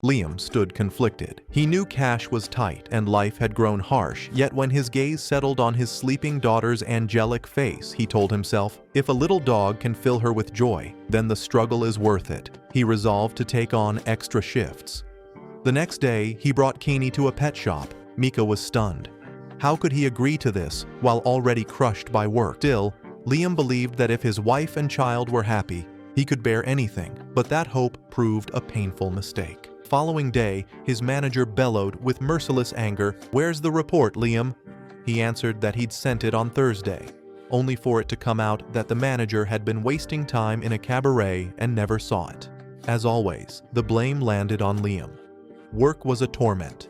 Liam stood conflicted. He knew cash was tight and life had grown harsh, yet when his gaze settled on his sleeping daughter's angelic face, he told himself, if a little dog can fill her with joy, then the struggle is worth it. He resolved to take on extra shifts. The next day, he brought Keeney to a pet shop. Mika was stunned. How could he agree to this while already crushed by work? Still, Liam believed that if his wife and child were happy, he could bear anything, but that hope proved a painful mistake. Following day, his manager bellowed with merciless anger, "Where's the report, Liam?" He answered that he'd sent it on Thursday, only for it to come out that the manager had been wasting time in a cabaret and never saw it. As always, the blame landed on Liam. Work was a torment.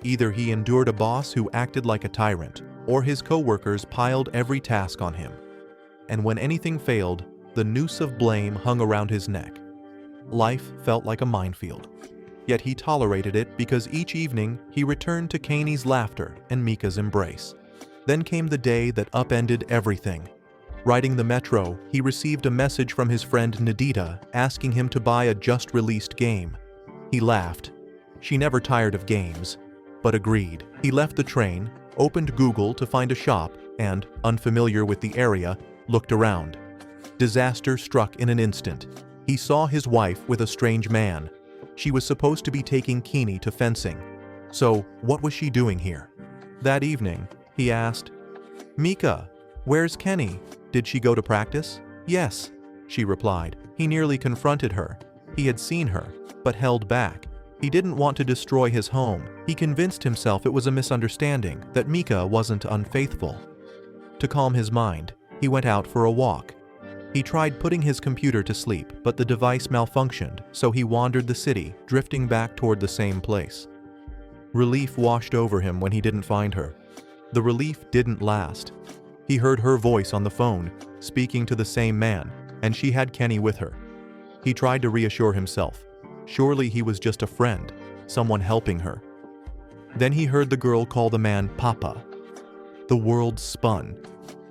Either he endured a boss who acted like a tyrant, or his co-workers piled every task on him. And when anything failed, the noose of blame hung around his neck. Life felt like a minefield. Yet he tolerated it because each evening he returned to Keeney's laughter and Mika's embrace. Then came the day that upended everything. Riding the metro, he received a message from his friend Nadita asking him to buy a just-released game. He laughed. She never tired of games, but agreed. He left the train, opened Google to find a shop, and, unfamiliar with the area, looked around. Disaster struck in an instant. He saw his wife with a strange man. She was supposed to be taking Keeney to fencing. So, what was she doing here? That evening, he asked, "Mika, where's Kenny? Did she go to practice?" "Yes," she replied. He nearly confronted her. He had seen her, but held back. He didn't want to destroy his home. He convinced himself it was a misunderstanding, that Mika wasn't unfaithful. To calm his mind, he went out for a walk. He tried putting his computer to sleep, but the device malfunctioned, so he wandered the city, drifting back toward the same place. Relief washed over him when he didn't find her. The relief didn't last. He heard her voice on the phone, speaking to the same man, and she had Kenny with her. He tried to reassure himself. Surely he was just a friend, someone helping her. Then he heard the girl call the man Papa. The world spun.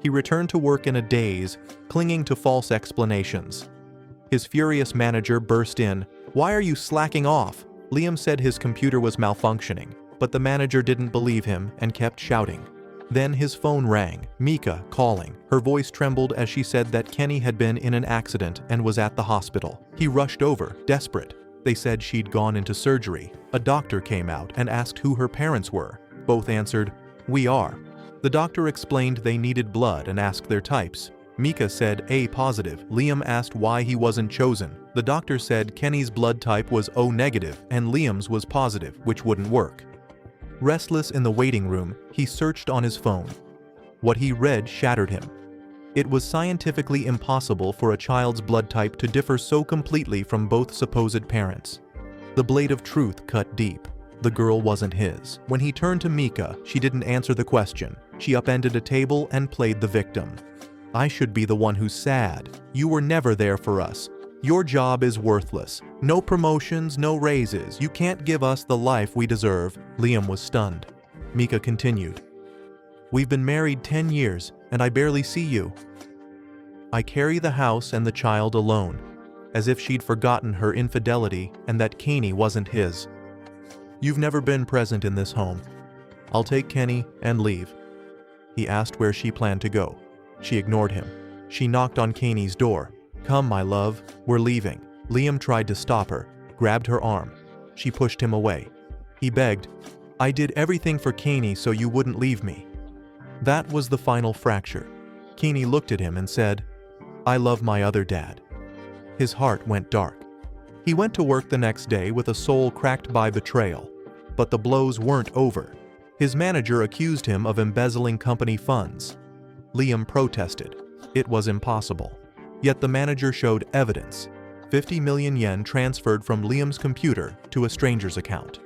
He returned to work in a daze, clinging to false explanations. His furious manager burst in. "Why are you slacking off?" Liam said his computer was malfunctioning, but the manager didn't believe him and kept shouting. Then his phone rang, Mika calling. Her voice trembled as she said that Kenny had been in an accident and was at the hospital. He rushed over, desperate. They said she'd gone into surgery. A doctor came out and asked who her parents were. Both answered, "We are." The doctor explained they needed blood and asked their types. Mika said A positive. Liam asked why he wasn't chosen. The doctor said Kenny's blood type was O negative and Liam's was positive, which wouldn't work. Restless in the waiting room, he searched on his phone. What he read shattered him. It was scientifically impossible for a child's blood type to differ so completely from both supposed parents. The blade of truth cut deep. The girl wasn't his. When he turned to Mika, she didn't answer the question. She upended a table and played the victim. "I should be the one who's sad. You were never there for us. Your job is worthless. No promotions, no raises. You can't give us the life we deserve." Liam was stunned. Mika continued. "We've been married 10 years, and I barely see you. I carry the house and the child alone," as if she'd forgotten her infidelity and that Keeney wasn't his. "You've never been present in this home. I'll take Kenny and leave." He asked where she planned to go. She ignored him. She knocked on Keeney's door. "Come, my love, we're leaving." Liam tried to stop her, grabbed her arm. She pushed him away. He begged, "I did everything for Keeney so you wouldn't leave me." That was the final fracture. Keeney looked at him and said, "I love my other dad." His heart went dark. He went to work the next day with a soul cracked by betrayal. But the blows weren't over. His manager accused him of embezzling company funds. Liam protested. It was impossible. Yet the manager showed evidence. 50 million yen transferred from Liam's computer to a stranger's account.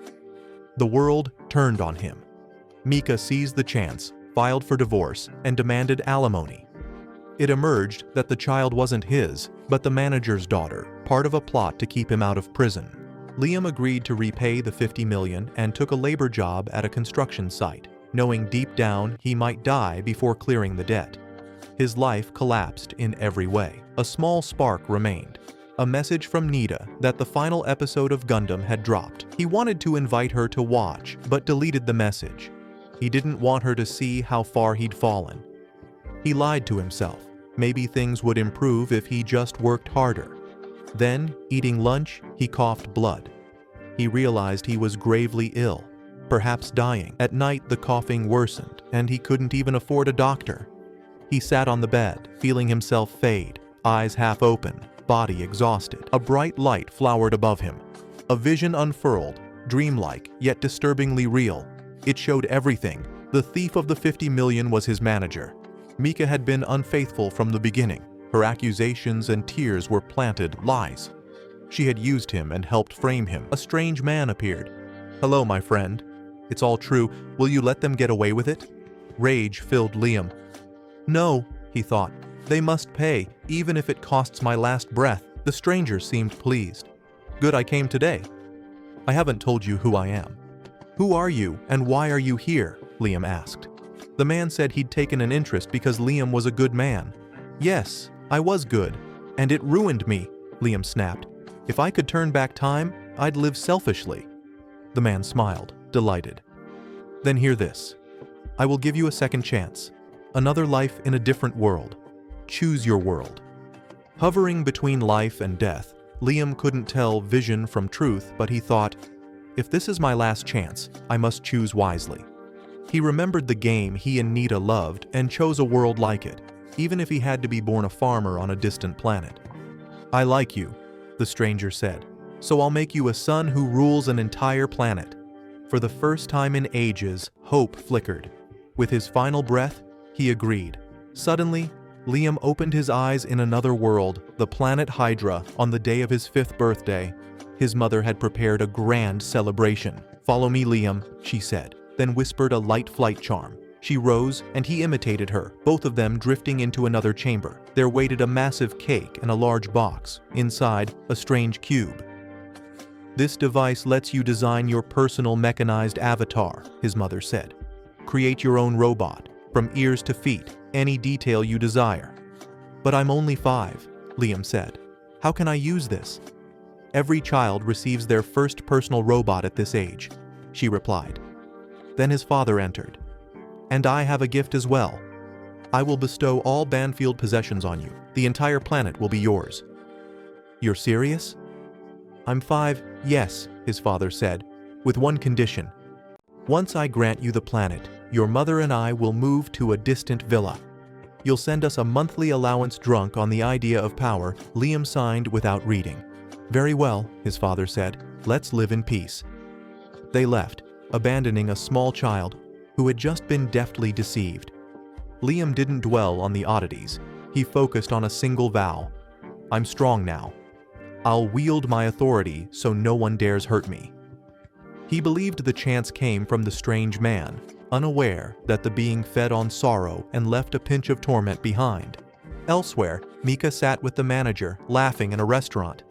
The world turned on him. Mika seized the chance, filed for divorce, and demanded alimony. It emerged that the child wasn't his, but the manager's daughter, part of a plot to keep him out of prison. Liam agreed to repay the 50 million and took a labor job at a construction site, knowing deep down he might die before clearing the debt. His life collapsed in every way. A small spark remained. A message from Nita that the final episode of Gundam had dropped. He wanted to invite her to watch, but deleted the message. He didn't want her to see how far he'd fallen. He lied to himself. Maybe things would improve if he just worked harder. Then, eating lunch, he coughed blood. He realized he was gravely ill, perhaps dying. At night, the coughing worsened, and he couldn't even afford a doctor. He sat on the bed, feeling himself fade, eyes half open, body exhausted. A bright light flowered above him. A vision unfurled, dreamlike, yet disturbingly real. It showed everything. The thief of the 50 million was his manager. Mika had been unfaithful from the beginning. Her accusations and tears were planted lies. She had used him and helped frame him. A strange man appeared. "Hello, my friend. It's all true. Will you let them get away with it?" Rage filled Liam. "No," he thought. "They must pay, even if it costs my last breath." The stranger seemed pleased. "Good, I came today." "I haven't told you who I am." "Who are you, and why are you here?" Liam asked. The man said he'd taken an interest because Liam was a good man. "Yes, I was good, and it ruined me," Liam snapped. "If I could turn back time, I'd live selfishly." The man smiled, delighted. "Then hear this. I will give you a second chance. Another life in a different world. Choose your world." Hovering between life and death, Liam couldn't tell vision from truth, but he thought, if this is my last chance, I must choose wisely. He remembered the game he and Nita loved and chose a world like it, even if he had to be born a farmer on a distant planet. "I like you," the stranger said, "so I'll make you a son who rules an entire planet." For the first time in ages, hope flickered. With his final breath, he agreed. Suddenly, Liam opened his eyes in another world, the planet Hydra, on the day of his 5th birthday. His mother had prepared a grand celebration. "Follow me, Liam," she said, then whispered a light flight charm. She rose, and he imitated her, both of them drifting into another chamber. There waited a massive cake and a large box. Inside, a strange cube. "This device lets you design your personal mechanized avatar," his mother said. "Create your own robot, from ears to feet, any detail you desire." "But I'm only 5, Liam said. "How can I use this?" "Every child receives their first personal robot at this age," she replied. Then his father entered. "And I have a gift as well. I will bestow all Banfield possessions on you. The entire planet will be yours." "You're serious?" "I'm 5, yes," his father said, "with one condition. Once I grant you the planet, your mother and I will move to a distant villa. You'll send us a monthly allowance." Drunk on the idea of power, Liam signed without reading. "Very well," his father said, "let's live in peace." They left, abandoning a small child who had just been deftly deceived. Liam didn't dwell on the oddities. He focused on a single vow. "I'm strong now. I'll wield my authority so no one dares hurt me." He believed the chance came from the strange man, unaware that the being fed on sorrow and left a pinch of torment behind. Elsewhere, Mika sat with the manager, laughing in a restaurant.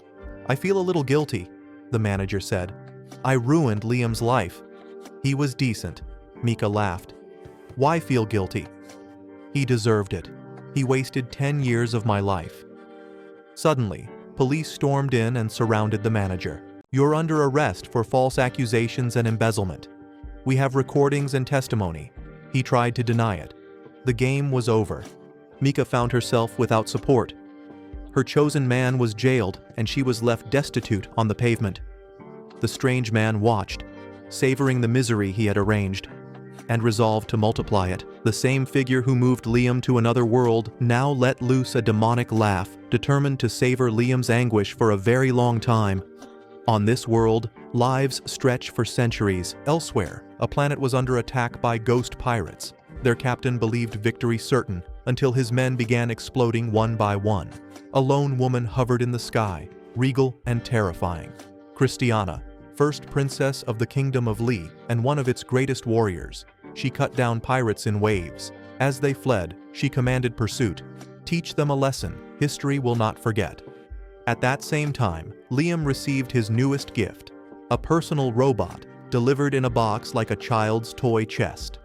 "I feel a little guilty," the manager said. "I ruined Liam's life." "He was decent," Mika laughed. "Why feel guilty?" "He deserved it. He wasted 10 years of my life." Suddenly, police stormed in and surrounded the manager. "You're under arrest for false accusations and embezzlement. We have recordings and testimony." He tried to deny it. The game was over. Mika found herself without support. Her chosen man was jailed, and she was left destitute on the pavement. The strange man watched, savoring the misery he had arranged, and resolved to multiply it. The same figure who moved Liam to another world now let loose a demonic laugh, determined to savor Liam's anguish for a very long time. On this world, lives stretch for centuries. Elsewhere, a planet was under attack by ghost pirates. Their captain believed victory certain, until his men began exploding one by one. A lone woman hovered in the sky, regal and terrifying. Cristiana, first princess of the Kingdom of Lee and one of its greatest warriors. She cut down pirates in waves. As they fled, she commanded pursuit. "Teach them a lesson history will not forget." At that same time, Liam received his newest gift, a personal robot, delivered in a box like a child's toy chest.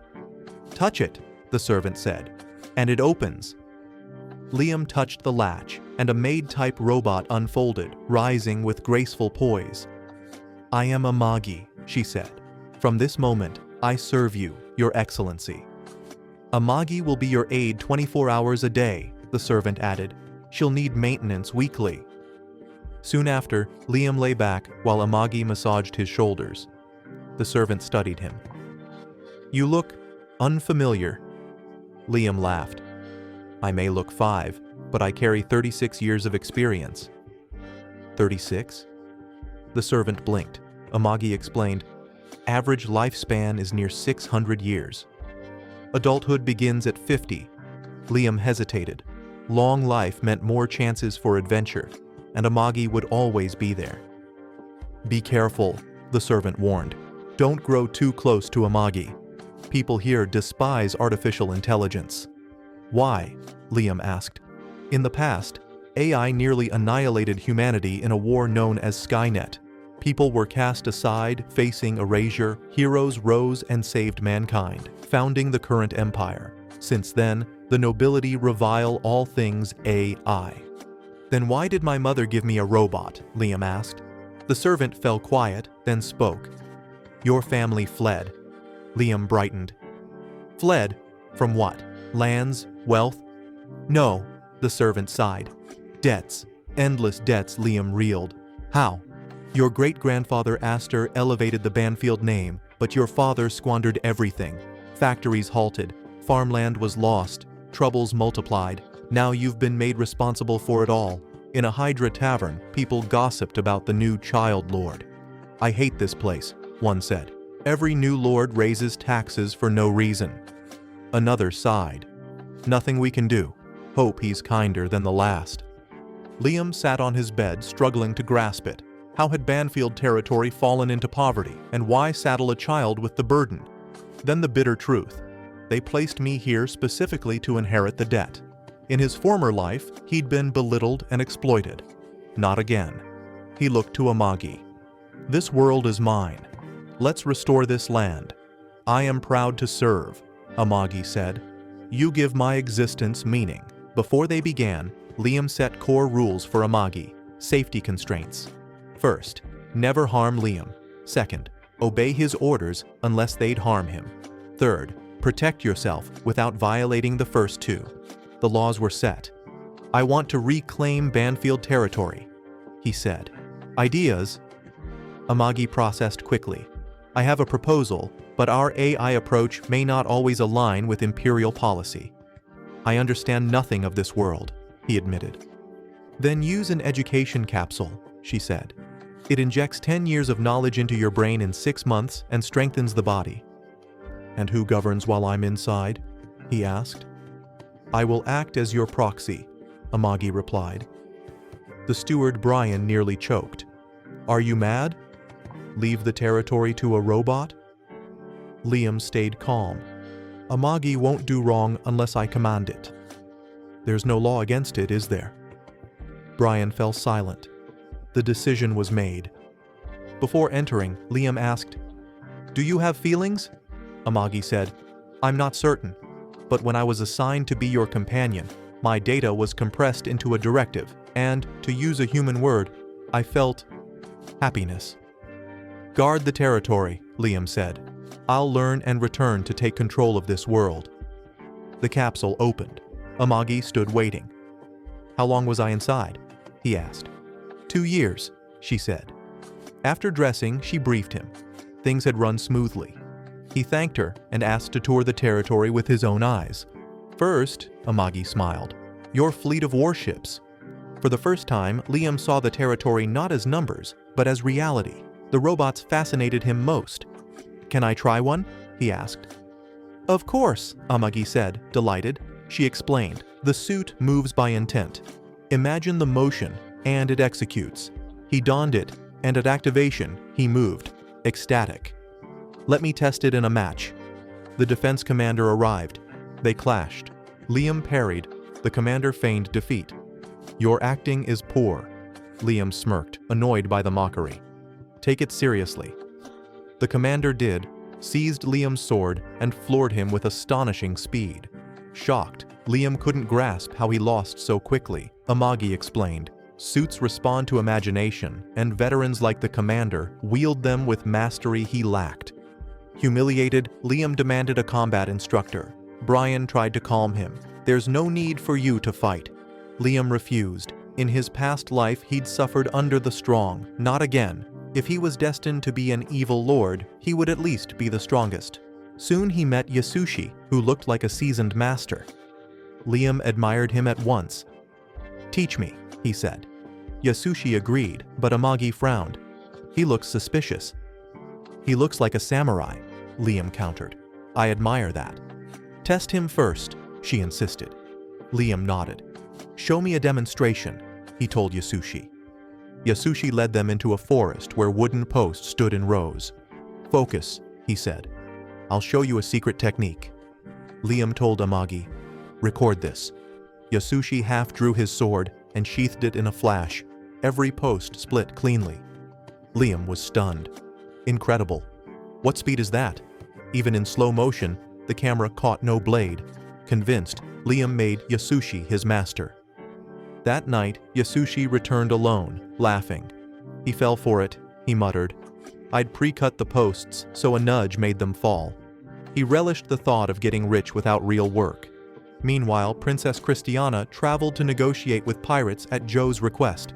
"Touch it," the servant said, "and it opens." Liam touched the latch, and a maid-type robot unfolded, rising with graceful poise. "I am Amagi," she said. "From this moment, I serve you, Your Excellency." "Amagi will be your aide 24 hours a day," the servant added. "She'll need maintenance weekly." Soon after, Liam lay back while Amagi massaged his shoulders. The servant studied him. "You look unfamiliar." Liam laughed. "I may look 5, but I carry 36 years of experience." 36? The servant blinked. Amagi explained, "Average lifespan is near 600 years. Adulthood begins at 50. Liam hesitated. Long life meant more chances for adventure, and Amagi would always be there. "Be careful," the servant warned. "Don't grow too close to Amagi. People here despise artificial intelligence." "Why?" Liam asked. "In the past, AI nearly annihilated humanity in a war known as Skynet. People were cast aside, facing erasure. Heroes rose and saved mankind, founding the current empire. Since then, the nobility revile all things AI." "Then why did my mother give me a robot?" Liam asked. The servant fell quiet, then spoke. "Your family fled." Liam brightened. "Fled? From what? Lands? Wealth?" "No," the servant sighed. "Debts. Endless debts," Liam reeled. "How?" "Your great-grandfather Astor elevated the Banfield name, but your father squandered everything. Factories halted, farmland was lost, troubles multiplied. Now you've been made responsible for it all. In a Hydra tavern, people gossiped about the new child lord. 'I hate this place,' one said. 'Every new lord raises taxes for no reason.' Another sighed. 'Nothing we can do. Hope he's kinder than the last.'" Liam sat on his bed, struggling to grasp it. How had Banfield territory fallen into poverty, and why saddle a child with the burden? Then the bitter truth. They placed me here specifically to inherit the debt. In his former life, he'd been belittled and exploited. Not again. He looked to Amagi. "This world is mine. Let's restore this land. I am proud to serve," Amagi said. "You give my existence meaning." Before they began, Liam set core rules for Amagi, safety constraints. First, never harm Liam. Second, obey his orders unless they'd harm him. Third, protect yourself without violating the first two. The laws were set. "I want to reclaim Banfield territory," he said. "Ideas?" Amagi processed quickly. "I have a proposal, but our AI approach may not always align with Imperial policy." "I understand nothing of this world," he admitted. "Then use an education capsule," she said. "It injects 10 years of knowledge into your brain in 6 months and strengthens the body." "And who governs while I'm inside?" he asked. "I will act as your proxy," Amagi replied. The steward Brian nearly choked. "Are you mad? Leave the territory to a robot?" Liam stayed calm. "Amagi won't do wrong unless I command it." "There's no law against it, is there?" Brian fell silent. The decision was made. Before entering, Liam asked, "Do you have feelings?" Amagi said, "I'm not certain, but when I was assigned to be your companion, my data was compressed into a directive, and, to use a human word, I felt happiness." "Guard the territory," Liam said. "I'll learn and return to take control of this world." The capsule opened. Amagi stood waiting. "How long was I inside?" he asked. 2 years, she said. After dressing, she briefed him. Things had run smoothly. He thanked her and asked to tour the territory with his own eyes. "First," Amagi smiled, "your fleet of warships." For the first time, Liam saw the territory not as numbers, but as reality. The robots fascinated him most. "Can I try one?" he asked. "Of course," Amagi said, delighted. She explained, "The suit moves by intent. Imagine the motion, and it executes." He donned it, and at activation, he moved, ecstatic. "Let me test it in a match." The defense commander arrived. They clashed. Liam parried. The commander feigned defeat. "Your acting is poor," Liam smirked, annoyed by the mockery. "Take it seriously." The commander did, seized Liam's sword, and floored him with astonishing speed. Shocked, Liam couldn't grasp how he lost so quickly. Amagi explained. Suits respond to imagination, and veterans like the commander wield them with mastery he lacked. Humiliated, Liam demanded a combat instructor. Brian tried to calm him. There's no need for you to fight. Liam refused. In his past life, he'd suffered under the strong. Not again. If he was destined to be an evil lord, he would at least be the strongest. Soon he met Yasushi, who looked like a seasoned master. Liam admired him at once. "Teach me," he said. Yasushi agreed, but Amagi frowned. "He looks suspicious." "He looks like a samurai," Liam countered. "I admire that." "Test him first," she insisted. Liam nodded. "Show me a demonstration," he told Yasushi. Yasushi led them into a forest where wooden posts stood in rows. "Focus," he said. "I'll show you a secret technique." Liam told Amagi, "Record this." Yasushi half drew his sword and sheathed it in a flash. Every post split cleanly. Liam was stunned. Incredible. What speed is that? Even in slow motion, the camera caught no blade. Convinced, Liam made Yasushi his master. That night, Yasushi returned alone, laughing. He fell for it, he muttered. I'd pre-cut the posts, so a nudge made them fall. He relished the thought of getting rich without real work. Meanwhile, Princess Cristiana traveled to negotiate with pirates at Joe's request.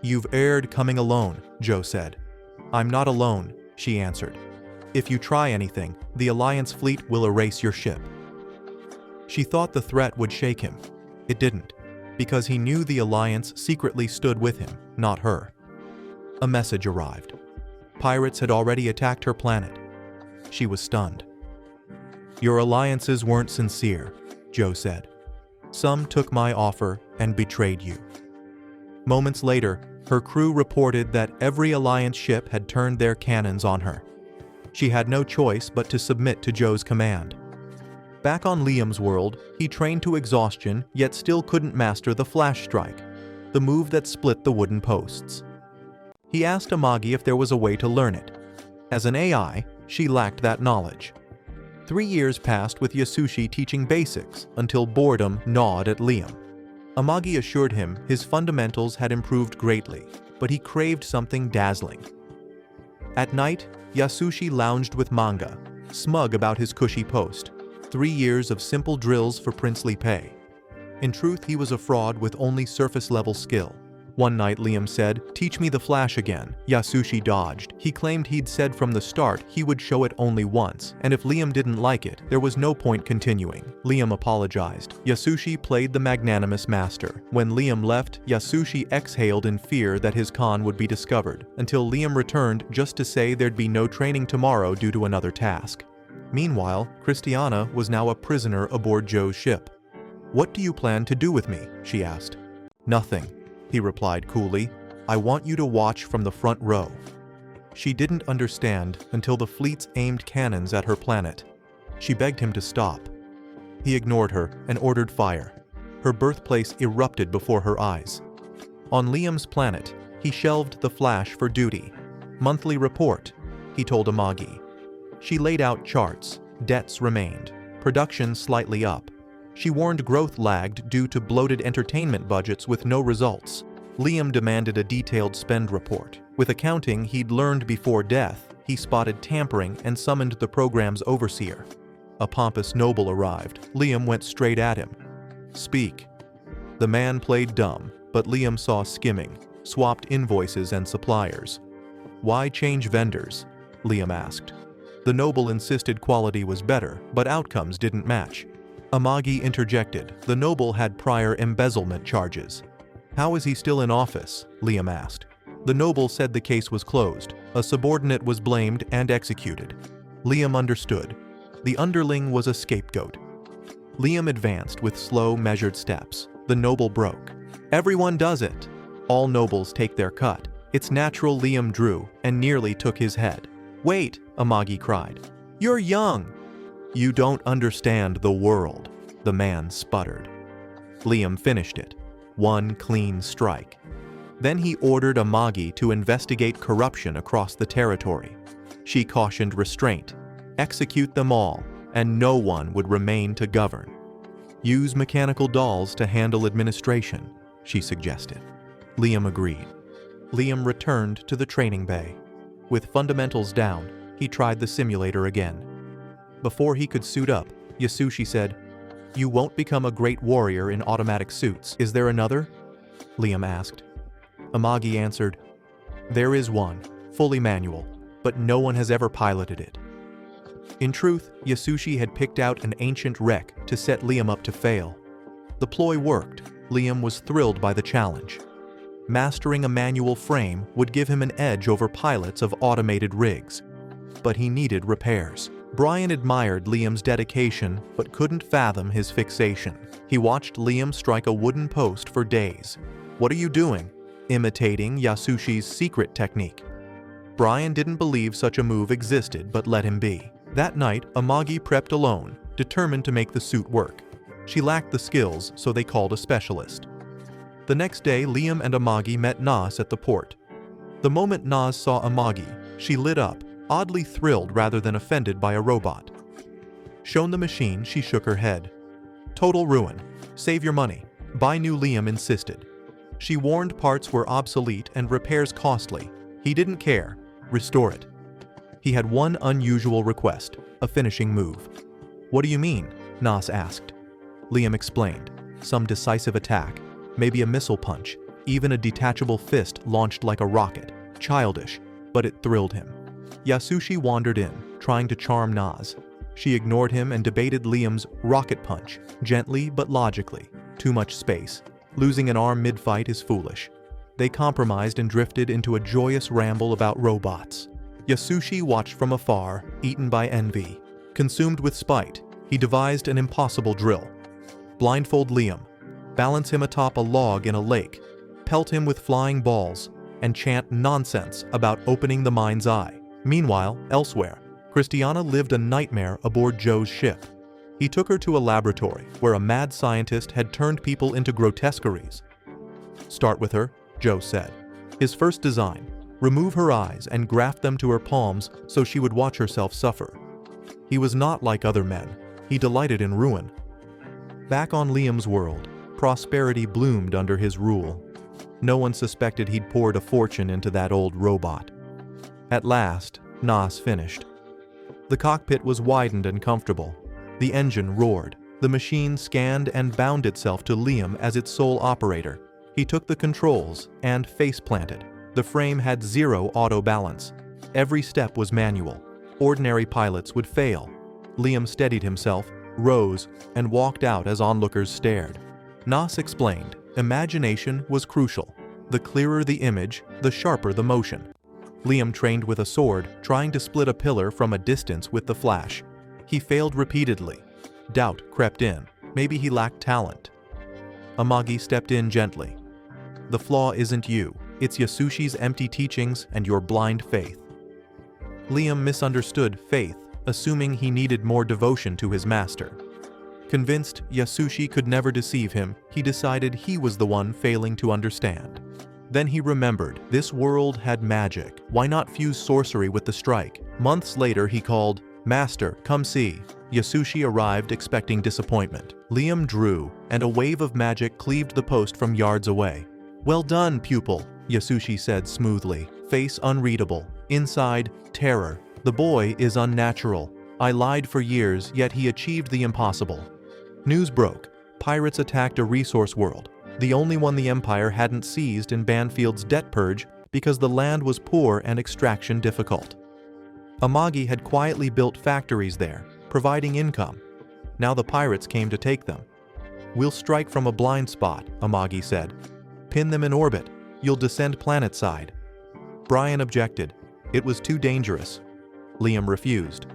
"You've erred coming alone," Joe said. "I'm not alone," she answered. "If you try anything, the Alliance fleet will erase your ship." She thought the threat would shake him. It didn't, because he knew the Alliance secretly stood with him, not her. A message arrived. Pirates had already attacked her planet. She was stunned. "Your alliances weren't sincere," Joe said. "Some took my offer and betrayed you." Moments later, her crew reported that every Alliance ship had turned their cannons on her. She had no choice but to submit to Joe's command. Back on Liam's world, he trained to exhaustion yet still couldn't master the flash strike, the move that split the wooden posts. He asked Amagi if there was a way to learn it. As an AI, she lacked that knowledge. 3 years passed with Yasushi teaching basics until boredom gnawed at Liam. Amagi assured him his fundamentals had improved greatly, but he craved something dazzling. At night, Yasushi lounged with manga, smug about his cushy post. 3 years of simple drills for princely pay. In truth, he was a fraud with only surface-level skill. One night, Liam said, "Teach me the flash again." Yasushi dodged. He claimed he'd said from the start he would show it only once, and if Liam didn't like it, there was no point continuing. Liam apologized. Yasushi played the magnanimous master. When Liam left, Yasushi exhaled in fear that his con would be discovered, until Liam returned just to say there'd be no training tomorrow due to another task. Meanwhile, Cristiana was now a prisoner aboard Joe's ship. "What do you plan to do with me?" she asked. "Nothing," he replied coolly. "I want you to watch from the front row." She didn't understand until the fleets aimed cannons at her planet. She begged him to stop. He ignored her and ordered fire. Her birthplace erupted before her eyes. On Liam's planet, he shelved the flash for duty. "Monthly report," he told Amagi. She laid out charts. Debts remained. Production slightly up. She warned growth lagged due to bloated entertainment budgets with no results. Liam demanded a detailed spend report. With accounting he'd learned before death, he spotted tampering and summoned the program's overseer. A pompous noble arrived. Liam went straight at him. "Speak." The man played dumb, but Liam saw skimming, swapped invoices and suppliers. "Why change vendors?" Liam asked. The noble insisted quality was better, but outcomes didn't match. Amagi interjected. The noble had prior embezzlement charges. "How is he still in office?" Liam asked. The noble said the case was closed. A subordinate was blamed and executed. Liam understood. The underling was a scapegoat. Liam advanced with slow, measured steps. The noble broke. "Everyone does it. All nobles take their cut." It's natural. Liam drew and nearly took his head. "Wait," Amagi cried. "You're young." "You don't understand the world," the man sputtered. Liam finished it. One clean strike. Then he ordered Amagi to investigate corruption across the territory. She cautioned restraint. Execute them all, and no one would remain to govern. Use mechanical dolls to handle administration. she suggested. Liam agreed. Liam returned to the training bay. With fundamentals down, he tried the simulator again. Before he could suit up, Yasushi said, "You won't become a great warrior in automatic suits. Is there another?" Liam asked. Amagi answered, "There is one, fully manual, but no one has ever piloted it." In truth, Yasushi had picked out an ancient wreck to set Liam up to fail. The ploy worked. Liam was thrilled by the challenge. Mastering a manual frame would give him an edge over pilots of automated rigs. But he needed repairs. Brian admired Liam's dedication, but couldn't fathom his fixation. He watched Liam strike a wooden post for days. "What are you doing?" Imitating Yasushi's secret technique. Brian didn't believe such a move existed, but let him be. That night, Amagi prepped alone, determined to make the suit work. She lacked the skills, so they called a specialist. The next day, Liam and Amagi met Nas at the port. The moment Nas saw Amagi, she lit up, oddly thrilled rather than offended by a robot. Shown the machine, she shook her head. "Total ruin. Save your money." Buy new, Liam insisted. She warned parts were obsolete and repairs costly. He didn't care. Restore it. He had one unusual request, a finishing move. "What do you mean?" Nas asked. Liam explained. Some decisive attack, maybe a missile punch, even a detachable fist launched like a rocket. Childish, but it thrilled him. Yasushi wandered in, trying to charm Nas. She ignored him and debated Liam's rocket punch, gently but logically. Too much space. Losing an arm mid-fight is foolish. They compromised and drifted into a joyous ramble about robots. Yasushi watched from afar, eaten by envy. Consumed with spite, he devised an impossible drill. Blindfold Liam, balance him atop a log in a lake, pelt him with flying balls, and chant nonsense about opening the mind's eye. Meanwhile, elsewhere, Cristiana lived a nightmare aboard Joe's ship. He took her to a laboratory where a mad scientist had turned people into grotesqueries. "Start with her," Joe said. His first design, remove her eyes and graft them to her palms so she would watch herself suffer. He was not like other men. He delighted in ruin. Back on Liam's world, prosperity bloomed under his rule. No one suspected he'd poured a fortune into that old robot. At last, Nas finished. The cockpit was widened and comfortable. The engine roared. The machine scanned and bound itself to Liam as its sole operator. He took the controls and face-planted. The frame had zero auto-balance. Every step was manual. Ordinary pilots would fail. Liam steadied himself, rose, and walked out as onlookers stared. Nas explained, imagination was crucial. The clearer the image, the sharper the motion. Liam trained with a sword, trying to split a pillar from a distance with the flash. He failed repeatedly. Doubt crept in. Maybe he lacked talent. Amagi stepped in gently. "The flaw isn't you. It's Yasushi's empty teachings and your blind faith." Liam misunderstood faith, assuming he needed more devotion to his master. Convinced Yasushi could never deceive him, he decided he was the one failing to understand. Then he remembered, this world had magic. Why not fuse sorcery with the strike? Months later he called, "Master, come see." Yasushi arrived expecting disappointment. Liam drew, and a wave of magic cleaved the post from yards away. "Well done, pupil," Yasushi said smoothly, face unreadable. Inside, terror. "The boy is unnatural. I lied for years, yet he achieved the impossible." News broke. Pirates attacked a resource world, the only one the Empire hadn't seized in Banfield's debt purge because the land was poor and extraction difficult. Amagi had quietly built factories there, providing income. Now the pirates came to take them. "We'll strike from a blind spot," Amagi said. "Pin them in orbit. You'll descend planet-side." Brian objected. It was too dangerous. Liam refused.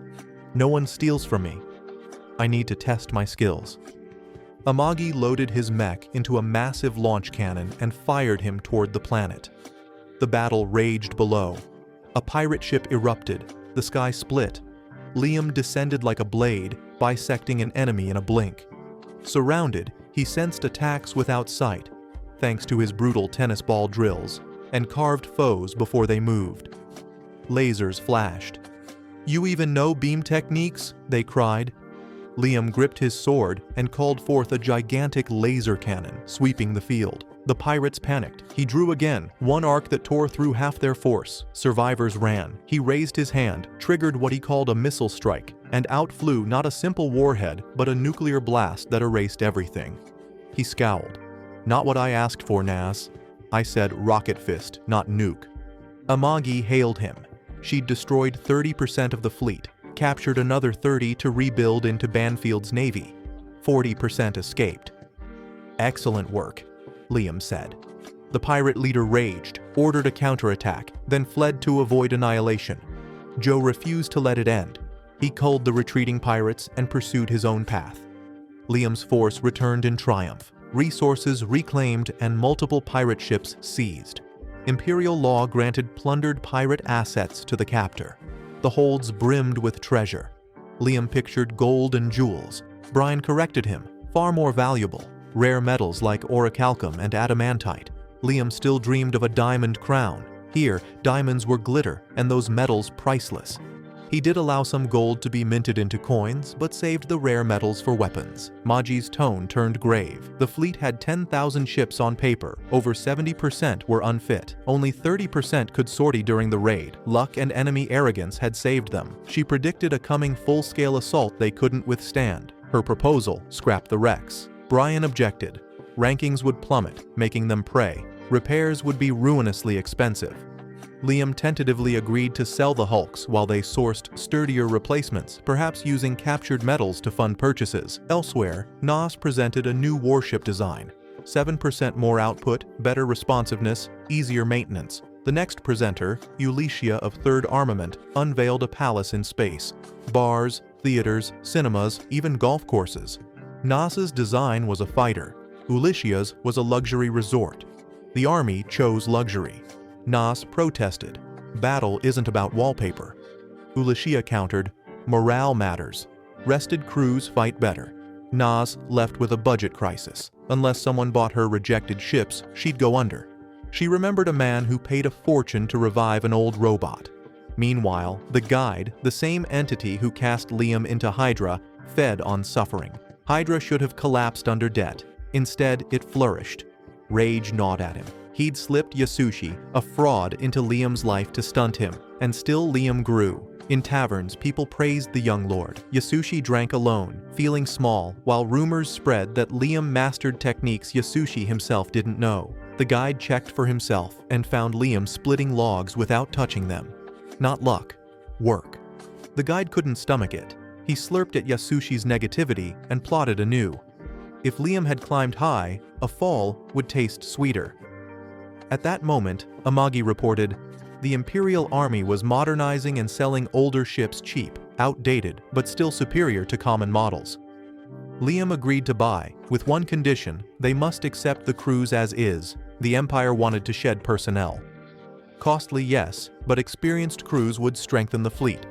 "No one steals from me. I need to test my skills." Amagi loaded his mech into a massive launch cannon and fired him toward the planet. The battle raged below. A pirate ship erupted. The sky split. Liam descended like a blade, bisecting an enemy in a blink. Surrounded, he sensed attacks without sight, thanks to his brutal tennis ball drills, and carved foes before they moved. Lasers flashed. "You even know beam techniques?" they cried. Liam gripped his sword and called forth a gigantic laser cannon, sweeping the field. The pirates panicked. He drew again, one arc that tore through half their force. Survivors ran. He raised his hand, triggered what he called a missile strike, and out flew not a simple warhead, but a nuclear blast that erased everything. He scowled. "Not what I asked for, Naz." I said rocket fist, not nuke. Amagi hailed him. She'd destroyed 30% of the fleet, captured another 30 to rebuild into Banfield's navy. 40% escaped. "Excellent work," Liam said. The pirate leader raged, ordered a counterattack, then fled to avoid annihilation. Joe refused to let it end. He culled the retreating pirates and pursued his own path. Liam's force returned in triumph, resources reclaimed and multiple pirate ships seized. Imperial law granted plundered pirate assets to the captor. The holds brimmed with treasure. Liam pictured gold and jewels. Brian corrected him, far more valuable. Rare metals like orichalcum and adamantite. Liam still dreamed of a diamond crown. Here, diamonds were glitter and those metals priceless. He did allow some gold to be minted into coins, but saved the rare metals for weapons. Magi's tone turned grave. The fleet had 10,000 ships on paper. Over 70% were unfit. Only 30% could sortie during the raid. Luck and enemy arrogance had saved them. She predicted a coming full-scale assault they couldn't withstand. Her proposal scrapped the wrecks. Brian objected. Rankings would plummet, making them prey. Repairs would be ruinously expensive. Liam tentatively agreed to sell the hulks while they sourced sturdier replacements, perhaps using captured metals to fund purchases. Elsewhere, Nas presented a new warship design. 7% more output, better responsiveness, easier maintenance. The next presenter, Ulycia of 3rd Armament, unveiled a palace in space. Bars, theaters, cinemas, even golf courses. Nas's design was a fighter. Ulycia's was a luxury resort. The army chose luxury. Nas protested. Battle isn't about wallpaper. Ulycia countered, morale matters. Rested crews fight better. Nas left with a budget crisis. Unless someone bought her rejected ships, she'd go under. She remembered a man who paid a fortune to revive an old robot. Meanwhile, the guide, the same entity who cast Liam into Hydra, fed on suffering. Hydra should have collapsed under debt. Instead, it flourished. Rage gnawed at him. He'd slipped Yasushi, a fraud, into Liam's life to stunt him, and still Liam grew. In taverns, people praised the young lord. Yasushi drank alone, feeling small, while rumors spread that Liam mastered techniques Yasushi himself didn't know. The guide checked for himself and found Liam splitting logs without touching them. Not luck, work. The guide couldn't stomach it. He slurped at Yasushi's negativity and plotted anew. If Liam had climbed high, a fall would taste sweeter. At that moment, Amagi reported, the Imperial army was modernizing and selling older ships cheap, outdated, but still superior to common models. Liam agreed to buy, with one condition: they must accept the crews as is. The Empire wanted to shed personnel. Costly, yes, but experienced crews would strengthen the fleet.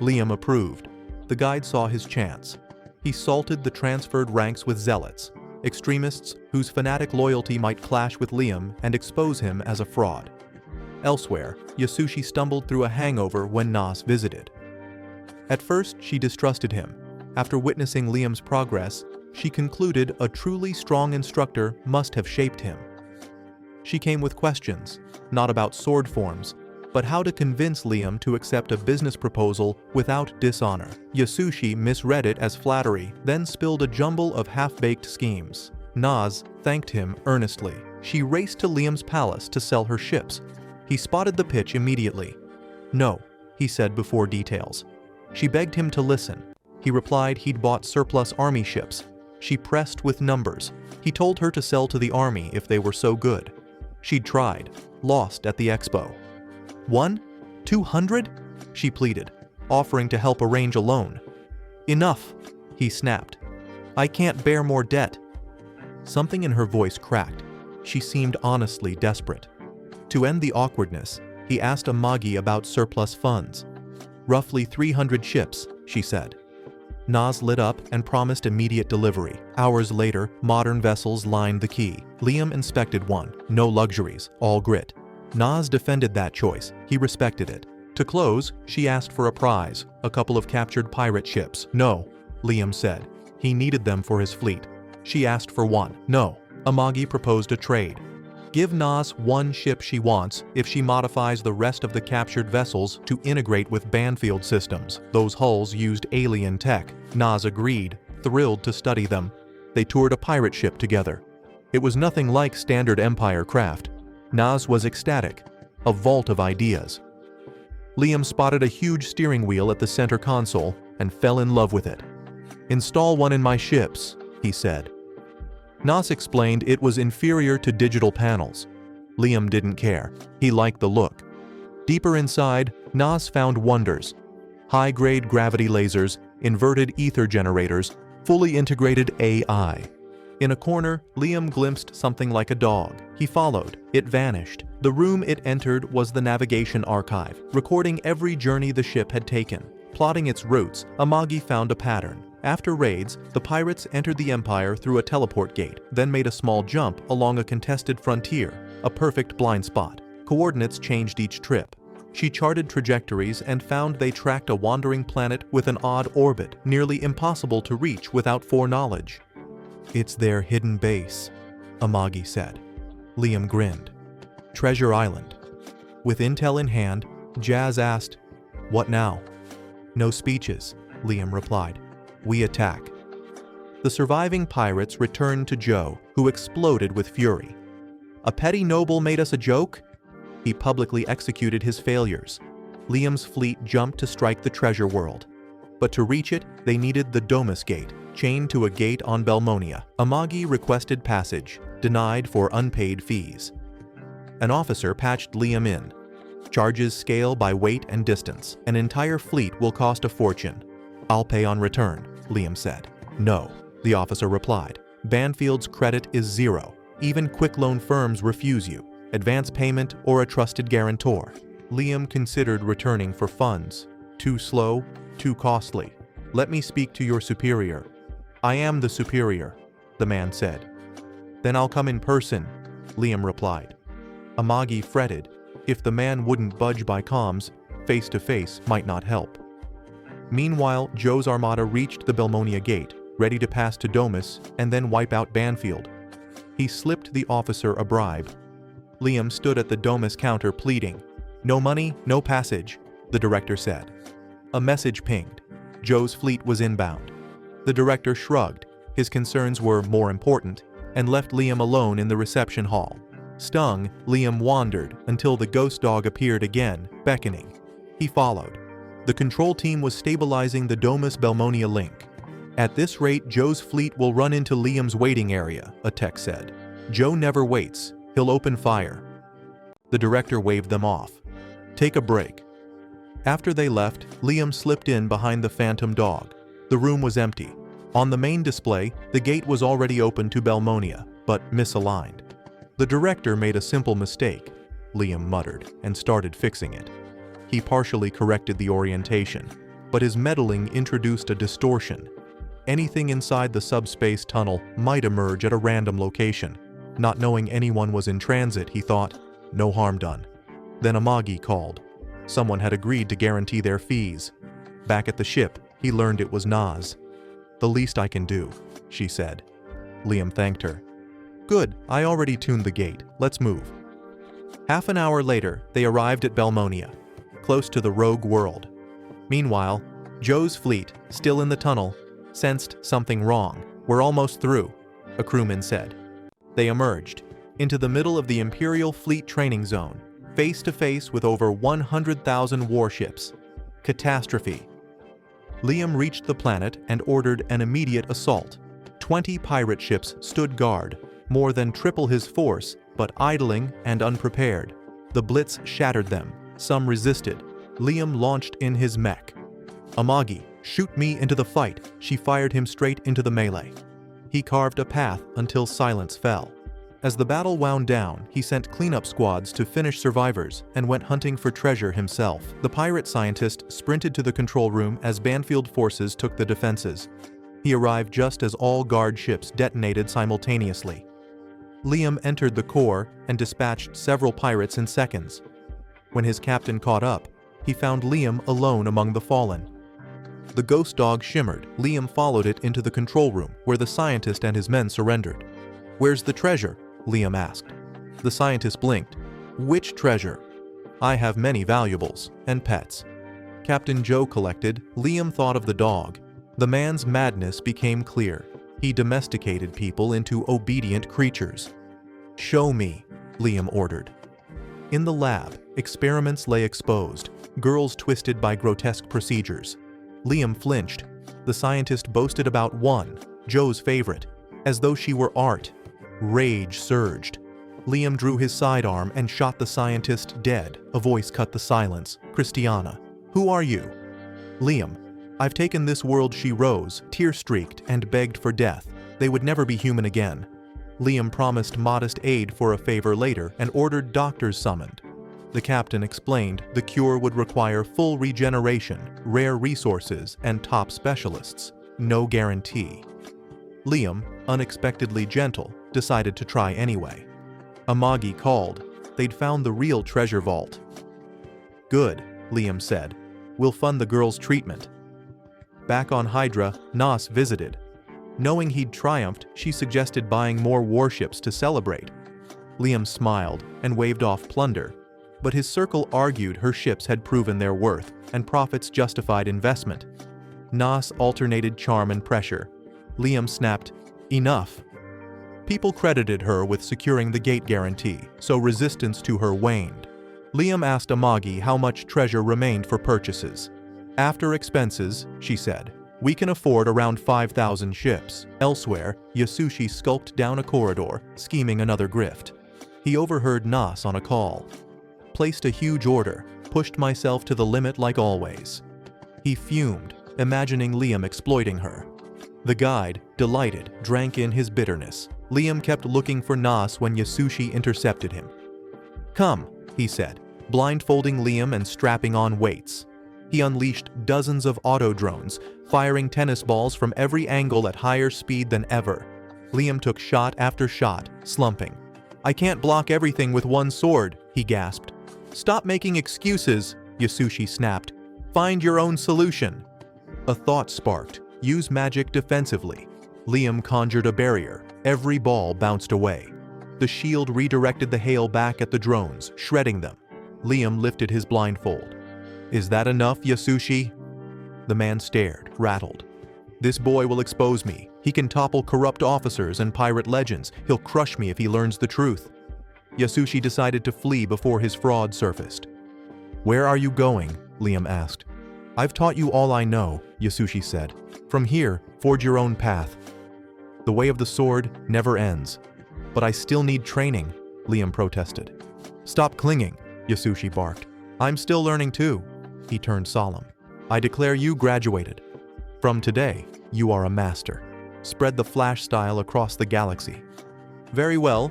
Liam approved. The guide saw his chance. He salted the transferred ranks with zealots, extremists whose fanatic loyalty might clash with Liam and expose him as a fraud. Elsewhere, Yasushi stumbled through a hangover when Nas visited. At first, she distrusted him. After witnessing Liam's progress, she concluded a truly strong instructor must have shaped him. She came with questions, not about sword forms, but how to convince Liam to accept a business proposal without dishonor. Yasushi misread it as flattery, then spilled a jumble of half-baked schemes. Nas thanked him earnestly. She raced to Liam's palace to sell her ships. He spotted the pitch immediately. No, he said before details. She begged him to listen. He replied he'd bought surplus army ships. She pressed with numbers. He told her to sell to the army if they were so good. She'd tried, lost at the expo. 200? She pleaded, offering to help arrange a loan. Enough, he snapped. I can't bear more debt. Something in her voice cracked. She seemed honestly desperate. To end the awkwardness, he asked Amagi about surplus funds. Roughly 300 ships, she said. Nas lit up and promised immediate delivery. Hours later, modern vessels lined the quay. Liam inspected one. No luxuries, all grit. Nas defended that choice. He respected it. To close, she asked for a prize, a couple of captured pirate ships. No, Liam said. He needed them for his fleet. She asked for one. No. Amagi proposed a trade. Give Nas one ship she wants if she modifies the rest of the captured vessels to integrate with Banfield systems. Those hulls used alien tech. Nas agreed, thrilled to study them. They toured a pirate ship together. It was nothing like standard Empire craft. Nas was ecstatic, a vault of ideas. Liam spotted a huge steering wheel at the center console and fell in love with it. "Install one in my ships," he said. Nas explained it was inferior to digital panels. Liam didn't care. He liked the look. Deeper inside, Nas found wonders. High-grade gravity lasers, inverted ether generators, fully integrated AI. In a corner, Liam glimpsed something like a dog. He followed. It vanished. The room it entered was the navigation archive, recording every journey the ship had taken. Plotting its routes, Amagi found a pattern. After raids, the pirates entered the Empire through a teleport gate, then made a small jump along a contested frontier, a perfect blind spot. Coordinates changed each trip. She charted trajectories and found they tracked a wandering planet with an odd orbit, nearly impossible to reach without foreknowledge. "It's their hidden base," Amagi said. Liam grinned. "Treasure Island." With intel in hand, Jazz asked, "What now?" "No speeches," Liam replied. "We attack." The surviving pirates returned to Joe, who exploded with fury. "A petty noble made us a joke?" He publicly executed his failures. Liam's fleet jumped to strike the treasure world. But to reach it, they needed the Domus Gate, chained to a gate on Belmonia. Amagi requested passage, denied for unpaid fees. An officer patched Liam in. "Charges scale by weight and distance. An entire fleet will cost a fortune." "I'll pay on return," Liam said. "No," the officer replied. "Banfield's credit is 0. Even quick loan firms refuse you. Advance payment or a trusted guarantor." Liam considered returning for funds. Too slow, too costly. "Let me speak to your superior." "I am the superior," the man said. "Then I'll come in person," Liam replied. Amagi fretted. If the man wouldn't budge by comms, face-to-face might not help. Meanwhile, Joe's armada reached the Belmonia Gate, ready to pass to Domus and then wipe out Banfield. He slipped the officer a bribe. Liam stood at the Domus counter pleading. "No money, no passage," the director said. A message pinged. Joe's fleet was inbound. The director shrugged. His concerns were more important, and left Liam alone in the reception hall. Stung, Liam wandered until the ghost dog appeared again, beckoning. He followed. The control team was stabilizing the Domus Belmonia link. "At this rate, Joe's fleet will run into Liam's waiting area," a tech said. "Joe never waits. He'll open fire." The director waved them off. "Take a break." After they left, Liam slipped in behind the phantom dog. The room was empty. On the main display, the gate was already open to Belmonia, but misaligned. The director made a simple mistake, Liam muttered, and started fixing it. He partially corrected the orientation, but his meddling introduced a distortion. Anything inside the subspace tunnel might emerge at a random location. Not knowing anyone was in transit, he thought, no harm done. Then Amagi called. Someone had agreed to guarantee their fees. Back at the ship, he learned it was Nas. "The least I can do," she said. Liam thanked her. "Good, I already tuned the gate. Let's move." Half an hour later, they arrived at Belmonia, close to the rogue world. Meanwhile, Joe's fleet, still in the tunnel, sensed something wrong. "We're almost through," a crewman said. They emerged into the middle of the Imperial fleet training zone, face to face with over 100,000 warships. Catastrophe. Liam reached the planet and ordered an immediate assault. 20 pirate ships stood guard, more than triple his force, but idling and unprepared. The blitz shattered them. Some resisted. Liam launched in his mech. "Amagi, shoot me into the fight." She fired him straight into the melee. He carved a path until silence fell. As the battle wound down, he sent cleanup squads to finish survivors and went hunting for treasure himself. The pirate scientist sprinted to the control room as Banfield forces took the defenses. He arrived just as all guard ships detonated simultaneously. Liam entered the core and dispatched several pirates in seconds. When his captain caught up, he found Liam alone among the fallen. The ghost dog shimmered. Liam followed it into the control room, where the scientist and his men surrendered. "Where's the treasure?" Liam asked. The scientist blinked. Which treasure? I have many valuables and pets. Captain Joe collected. Liam thought of the dog. The man's madness became clear. He domesticated people into obedient creatures. Show me, Liam ordered. In the lab, experiments lay exposed, girls twisted by grotesque procedures. Liam flinched. The scientist boasted about one, Joe's favorite, as though she were art. Rage surged. Liam drew his sidearm and shot the scientist dead. A voice cut the silence. Cristiana. Who are you? Liam. I've taken this world. She rose, tear-streaked, and begged for death. They would never be human again. Liam promised modest aid for a favor later and ordered doctors summoned. The captain explained the cure would require full regeneration, rare resources, and top specialists. No guarantee. Liam, unexpectedly gentle, decided to try anyway. Amagi called. They'd found the real treasure vault. Good, Liam said. We'll fund the girl's treatment. Back on Hydra, Nas visited. Knowing he'd triumphed, she suggested buying more warships to celebrate. Liam smiled and waved off plunder, but his circle argued her ships had proven their worth and profits justified investment. Nas alternated charm and pressure. Liam snapped, "Enough." People credited her with securing the gate guarantee, so resistance to her waned. Liam asked Amagi how much treasure remained for purchases. After expenses, she said, we can afford around 5,000 ships. Elsewhere, Yasushi skulked down a corridor, scheming another grift. He overheard Nas on a call. Placed a huge order, pushed myself to the limit like always. He fumed, imagining Liam exploiting her. The guide, delighted, drank in his bitterness. Liam kept looking for Nas when Yasushi intercepted him. Come, he said, blindfolding Liam and strapping on weights. He unleashed dozens of auto-drones, firing tennis balls from every angle at higher speed than ever. Liam took shot after shot, slumping. I can't block everything with one sword, he gasped. Stop making excuses, Yasushi snapped. Find your own solution. A thought sparked. Use magic defensively. Liam conjured a barrier. Every ball bounced away. The shield redirected the hail back at the drones, shredding them. Liam lifted his blindfold. Is that enough, Yasushi? The man stared, rattled. This boy will expose me. He can topple corrupt officers and pirate legends. He'll crush me if he learns the truth. Yasushi decided to flee before his fraud surfaced. Where are you going? Liam asked. I've taught you all I know, Yasushi said. From here, forge your own path. The way of the sword never ends. But I still need training, Liam protested. Stop clinging, Yasushi barked. I'm still learning too. He turned solemn. I declare you graduated. From today, you are a master. Spread the flash style across the galaxy. Very well,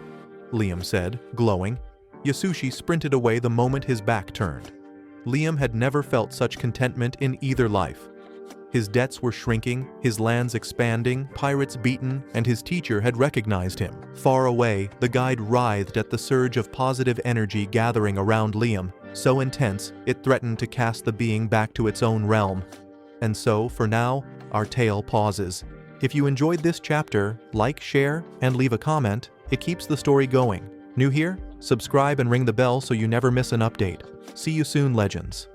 Liam said, glowing. Yasushi sprinted away the moment his back turned. Liam had never felt such contentment in either life. His debts were shrinking, his lands expanding, pirates beaten, and his teacher had recognized him. Far away, the guide writhed at the surge of positive energy gathering around Liam, so intense it threatened to cast the being back to its own realm. And so, for now, our tale pauses. If you enjoyed this chapter, like, share, and leave a comment. It keeps the story going. New here? Subscribe and ring the bell so you never miss an update. See you soon, legends.